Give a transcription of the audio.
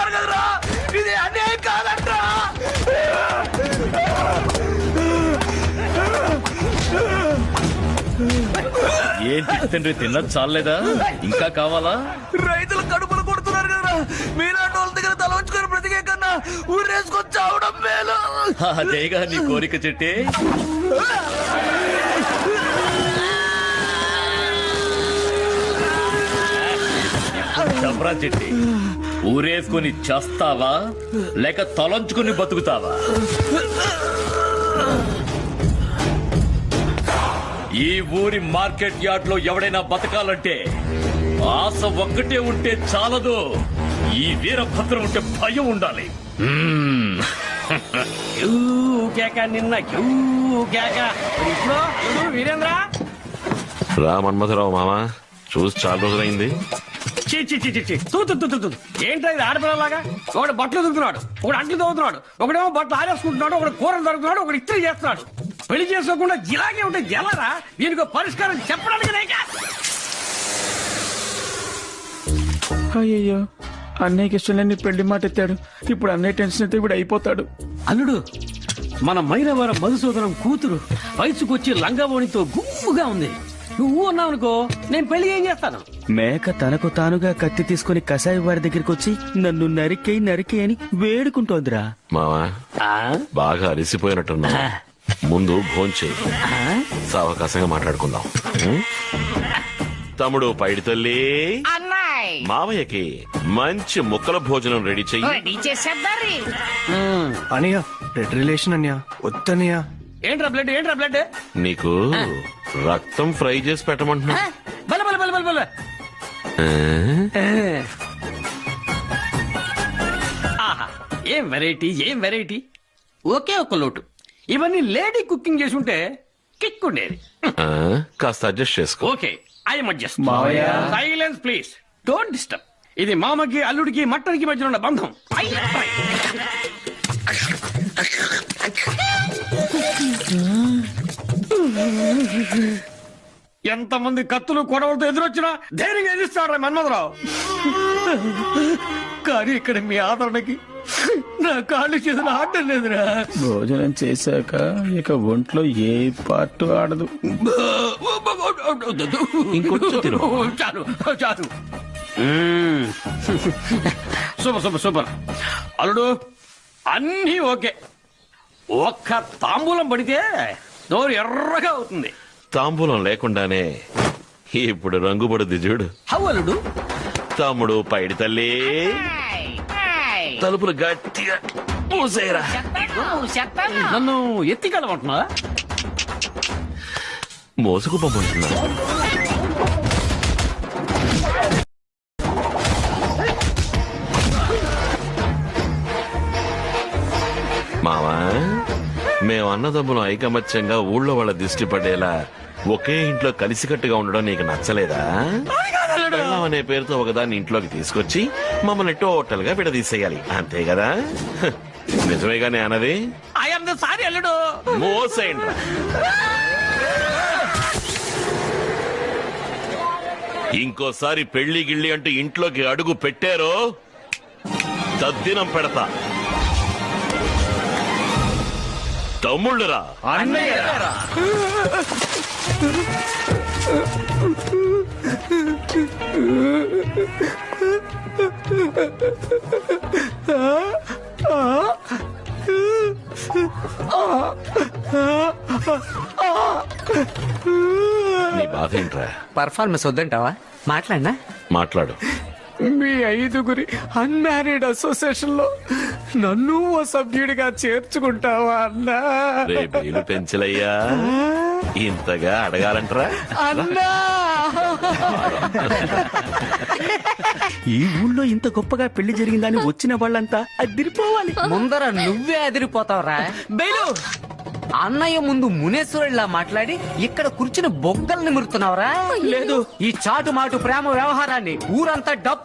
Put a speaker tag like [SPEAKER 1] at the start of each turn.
[SPEAKER 1] కొడుతున్నారు కదరా, ఇది అన్యాయం కాదంట్రా.
[SPEAKER 2] ఏంటి తండ్రి తిన్న చాలేదా, ఇంకా కావాలా?
[SPEAKER 1] రైతులు కడుపులు కొడుతున్నారు కదరా, మీలాంటి వాళ్ళ దగ్గర తల ఉంచుకొని బ్రతికే కన్నా ఊరేసుకొని చావడం మేలు.
[SPEAKER 2] అదేగా నీ కోరిక చెట్టే. డబ్రా చెట్టి, ఊరేసుకొని చేస్తావా లేక తలంచుకుని బతుకుతావా? ఈ ఊరి మార్కెట్ యార్డ్ లో ఎవడైనా బతకాలంటే ఆశ ఒక్కటే ఉంటే చాలదు, ఈ వీరభద్రం ఉంటే భయం ఉండాలి.
[SPEAKER 3] నిన్న వీరేంద్ర
[SPEAKER 4] రా మన్మథరావు మామ, చూసి చాలా రోజులైంది.
[SPEAKER 3] ఏంటో ఇది ఆడపిల్లలాగా? ఒకడు బట్టలు దొరుకుతున్నాడు, ఒకడు అంట్లు తవ్వుతున్నాడు, ఒకడేమో బట్టలు ఆరేసుకుంటున్నాడు, ఒకడు కూరలు దొరుకుతున్నాడు, ఒకడు ఇస్త్రీ చేస్తున్నాడు. పెళ్లి చేసుకోకుండా జిలాగే ఉంటే జలరా? దీనికి పరిష్కారం చెప్పడానికి
[SPEAKER 5] అయ్యయ్యో, అన్నయ్యకి ఇష్టం లేని పెళ్లి మాట ఎత్తాడు. ఇప్పుడు అన్నయ్య టెన్షన్ అయితే ఇప్పుడు అయిపోతాడు.
[SPEAKER 3] అల్లుడు, మన మైలవరం మధుసూదనం కూతురు వయసుకొచ్చి లంగావోణితో గుమ్ముగా ఉంది. నువ్వు అన్నావనుకో, నేను పెళ్లి ఏం చేస్తాను?
[SPEAKER 5] మేక తనకు తానుగా కత్తి తీసుకుని కసాయి వారి దగ్గరికి వచ్చి నన్ను నరికే అని వేడుకుంటోందిరా.
[SPEAKER 4] మావా బాగా అలసిపోయినట్టున్నా, ముందు భోంచేయి, సావకాశంగా మాట్లాడుకుందాం. తమ్ముడు పైడి తల్లి, మావయ్యకి మంచి ముక్కల భోజనం రెడీ చెయ్యి.
[SPEAKER 1] అనియా రెడ్ రిలేషన్ అన్యా, వద్దనియా.
[SPEAKER 3] ఏంట్రా బ్లడ్, ఏంట్రా బ్లడ్?
[SPEAKER 4] నీకు రక్తం ఫ్రై చేసి పెట్టమంటున్నా.
[SPEAKER 3] ఆహా, ఏం వెరైటీ, ఏం వెరైటీ. ఒకే ఒక లోటు, ఇవన్నీ లేడీ కుకింగ్ చేసి ఉంటే కిక్ ఉండేది.
[SPEAKER 4] కాస్త అడ్జస్ట్ చేసుకో.
[SPEAKER 3] Okay, I'm adjust. Silence please, don't disturb. ఇది మామకి అల్లుడికి మట్టనికి మధ్య ఉన్న బంధం. ఎంతమంది కత్తులు కొడవలతో ఎదురొచ్చినా ధైర్యంగా ఎదురుస్తాడు మన్మథరావు. కానీ ఇక్కడ మీ ఆదరణకి నా కాళ్ళు చేతులు ఆడటం లేదురా.
[SPEAKER 5] భోజనం చేశాక ఇక ఒంట్లో ఏ పార్ట్ ఆడదు.
[SPEAKER 4] ఇంకొంచెం తిను.
[SPEAKER 3] చాలు చాలు. Super super super. అల్లుడు, అన్నీ ఓకే, ఒక్క తాంబూలం పడితే నోరు ఎర్రగా అవుతుంది.
[SPEAKER 4] తాంబూలం లేకుండానే ఇప్పుడు రంగుపడుద్ది చూడు.
[SPEAKER 3] హౌ అల్లుడు?
[SPEAKER 4] తమ్ముడు పైడి తల్లి, తలుపులు గట్టిగా మూసేయరా.
[SPEAKER 3] నన్ను ఎత్తికెళ్ళమంటున్నా?
[SPEAKER 4] మోసుకు పంపుతున్నా. మావా, మేము అన్నదమ్ములు ఐకమత్యంగా ఊళ్ళో వాళ్ళ దిష్టి పడేలా ఒకే ఇంట్లో కలిసికట్టుగా ఉండడం నీకు నచ్చలేదా? పెళ్ళాం అనే పేరుతో ఒకదాన్ని ఇంట్లోకి తీసుకొచ్చి మమ్మల్ని టోటల్ గా విడదీసేయాలి, అంతే కదా? నిజమేగానే అన్నది.
[SPEAKER 3] ఐఎమ్ సారీ అల్లుడు.
[SPEAKER 4] మోసేయండి. ఇంకోసారి పెళ్లి గిళ్ళి అంటూ ఇంట్లోకి అడుగు పెట్టారో తద్దినం పెడతా. తమ్ముళ్ళురా, నీ బాధ ఏంట్రా?
[SPEAKER 1] పర్ఫార్మెన్స్ వద్దంటావా? మాట్లాడినా
[SPEAKER 4] మాట్లాడు.
[SPEAKER 5] మీ 5గురి అన్మ్యారీడ్ అసోసియేషన్ లో నన్ను ఓ సభ్యుడిగా చేర్చుకుంటావా అన్నా?
[SPEAKER 4] రేపు పెంచలయ్యా, ఇంతగా అడగాలంటరా?
[SPEAKER 5] అన్నా, ఈ ఊళ్ళో ఇంత గొప్పగా పెళ్లి జరిగిందని వచ్చిన వాళ్ళంతా అదిరిపోవాలి.
[SPEAKER 1] ముందర నువ్వే అదిరిపోతావురా.
[SPEAKER 5] బయలు
[SPEAKER 1] అన్నయ్య ముందు మునేశ్వరుడిలా మాట్లాడి ఇక్కడ కూర్చుని బొగ్గల్ని మురుతున్నావురా.
[SPEAKER 5] లేదు,
[SPEAKER 1] ఈ చాటు మాటు ప్రేమ వ్యవహారాన్ని ఊరంతా డబ్బు